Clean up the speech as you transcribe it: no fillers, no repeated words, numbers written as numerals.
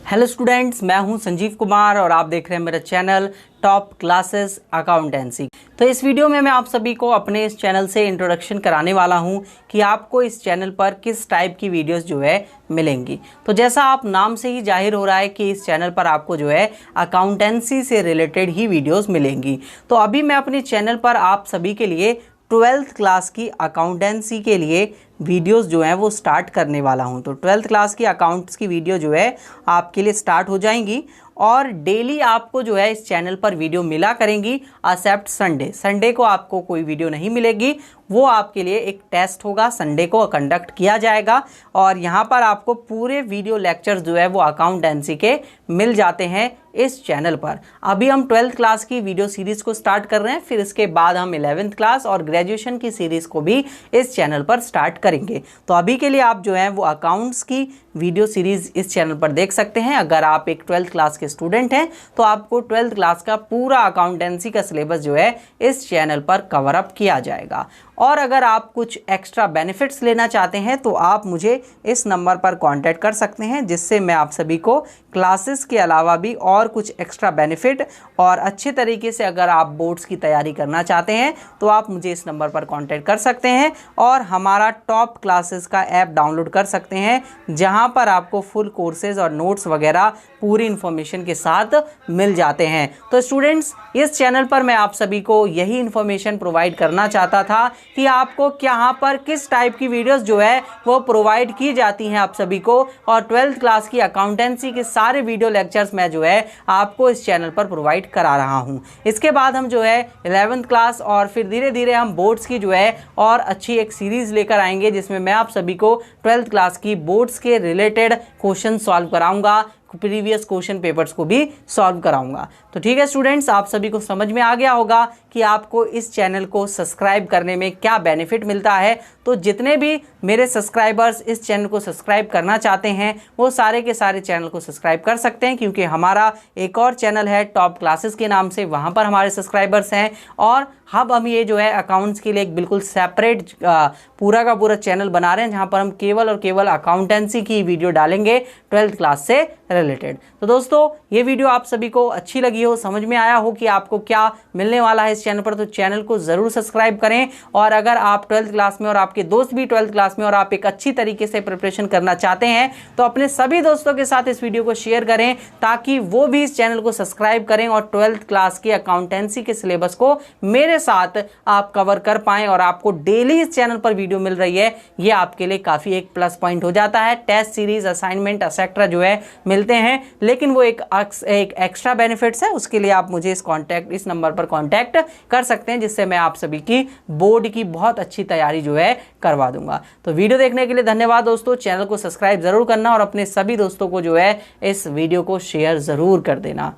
Hello students, मैं हूं संजीव कुमार और आप देख रहे हैं मेरा चैनल टॉप क्लासेस अकाउंटेंसी। तो इस वीडियो में मैं आप सभी को अपने इस चैनल से इंट्रोडक्शन कराने वाला हूं कि आपको इस चैनल पर किस टाइप की वीडियोस जो है मिलेंगी। तो जैसा आप नाम से ही जाहिर हो रहा है कि इस चैनल पर आपको जो है अकाउंटेंसी से रिलेटेड ही वीडियोस मिलेंगी। तो अभी मैं अपने चैनल पर आप सभी के लिए 12th क्लास की अकाउंटेंसी के लिए वीडियोस जो हैं वो स्टार्ट करने वाला हूं। तो 12th क्लास की अकाउंट्स की वीडियो जो है आपके लिए स्टार्ट हो जाएंगी और डेली आपको जो है इस चैनल पर वीडियो मिला करेंगी एक्सेप्ट संडे को आपको कोई वीडियो नहीं मिलेगी। वो आपके लिए एक टेस्ट होगा, संडे को कंडक्ट किया जाएगा और यहाँ पर आपको पूरे वीडियो लेक्चर्स जो है वो अकाउंटेंसी के मिल जाते हैं इस चैनल पर। अभी हम 12th क्लास की वीडियो सीरीज़ को स्टार्ट कर रहे हैं, फिर इसके बाद हम 11th क्लास और ग्रेजुएशन की सीरीज़ को भी इस चैनल पर स्टार्ट करेंगे। तो अभी के लिए आप जो है वो अकाउंट्स की वीडियो सीरीज़ इस चैनल पर देख सकते हैं। अगर आप एक 12th क्लास के स्टूडेंट हैं तो आपको 12th क्लास का पूरा अकाउंटेंसी का सिलेबस जो है इस चैनल पर कवर अप किया जाएगा। और अगर आप कुछ एक्स्ट्रा बेनिफिट्स लेना चाहते हैं तो आप मुझे इस नंबर पर कांटेक्ट कर सकते हैं, जिससे मैं आप सभी को क्लासेस के अलावा भी और कुछ एक्स्ट्रा बेनिफिट और अच्छे तरीके से अगर आप बोर्ड्स की तैयारी करना चाहते हैं तो आप मुझे इस नंबर पर कांटेक्ट कर सकते हैं और हमारा टॉप क्लासेस का ऐप डाउनलोड कर सकते हैं, जहां पर आपको फुल कोर्सेज और नोट्स वगैरह पूरी इन्फॉर्मेशन के साथ मिल जाते हैं। तो स्टूडेंट्स, इस चैनल पर मैं आप सभी को यही इन्फॉर्मेशन प्रोवाइड करना चाहता था कि आपको यहाँ पर किस टाइप की वीडियोस जो है वो प्रोवाइड की जाती हैं आप सभी को। और 12th क्लास की अकाउंटेंसी के सारे वीडियो लेक्चर्स मैं जो है आपको इस चैनल पर प्रोवाइड करा रहा हूँ। इसके बाद हम जो है 11th क्लास और फिर धीरे धीरे हम बोर्ड्स की जो है और अच्छी एक सीरीज़ लेकर आएंगे, जिसमें मैं आप सभी को 12th क्लास की बोर्ड्स के रिलेटेड क्वेश्चन सॉल्व कराऊंगा, प्रीवियस क्वेश्चन पेपर्स को भी सॉल्व कराऊंगा। तो ठीक है स्टूडेंट्स, आप सभी को समझ में आ गया होगा कि आपको इस चैनल को सब्सक्राइब करने में क्या बेनिफिट मिलता है। तो जितने भी मेरे सब्सक्राइबर्स इस चैनल को सब्सक्राइब करना चाहते हैं वो सारे के सारे चैनल को सब्सक्राइब कर सकते हैं, क्योंकि हमारा एक और चैनल है टॉप क्लासेस के नाम से, वहाँ पर हमारे सब्सक्राइबर्स हैं। और हम ये जो है अकाउंट्स के लिए एक बिल्कुल सेपरेट पूरा का पूरा चैनल बना रहे हैं, जहाँ पर हम केवल और केवल अकाउंटेंसी की वीडियो डालेंगे 12th क्लास से रिलेटेड। तो दोस्तों, ये वीडियो आप सभी को अच्छी लगी हो, समझ में आया हो कि आपको क्या मिलने वाला है इस चैनल पर, तो चैनल को ज़रूर सब्सक्राइब करें। और अगर आप 12th क्लास में और आपके दोस्त भी 12th क्लास में और आप एक अच्छी तरीके से प्रिपरेशन करना चाहते हैं तो अपने सभी दोस्तों के साथ इस वीडियो को शेयर करें, ताकि वो भी इस चैनल को सब्सक्राइब करें और 12th क्लास की अकाउंटेंसी के सिलेबस को मेरे साथ आप कवर कर पाएं। और आपको डेली इस चैनल पर वीडियो मिल रही है, ये आपके लिए काफ़ी एक प्लस पॉइंट हो जाता है। टेस्ट सीरीज, असाइनमेंट एक्सेट्रा जो है मिलते हैं, लेकिन वो एक एक्स्ट्रा बेनिफिट्स है। उसके लिए आप मुझे इस नंबर पर कांटेक्ट कर सकते हैं, जिससे मैं आप सभी की बोर्ड की बहुत अच्छी तैयारी जो है करवा दूंगा। तो वीडियो देखने के लिए धन्यवाद दोस्तों। चैनल को सब्सक्राइब जरूर करना और अपने सभी दोस्तों को जो है इस वीडियो को शेयर जरूर कर देना।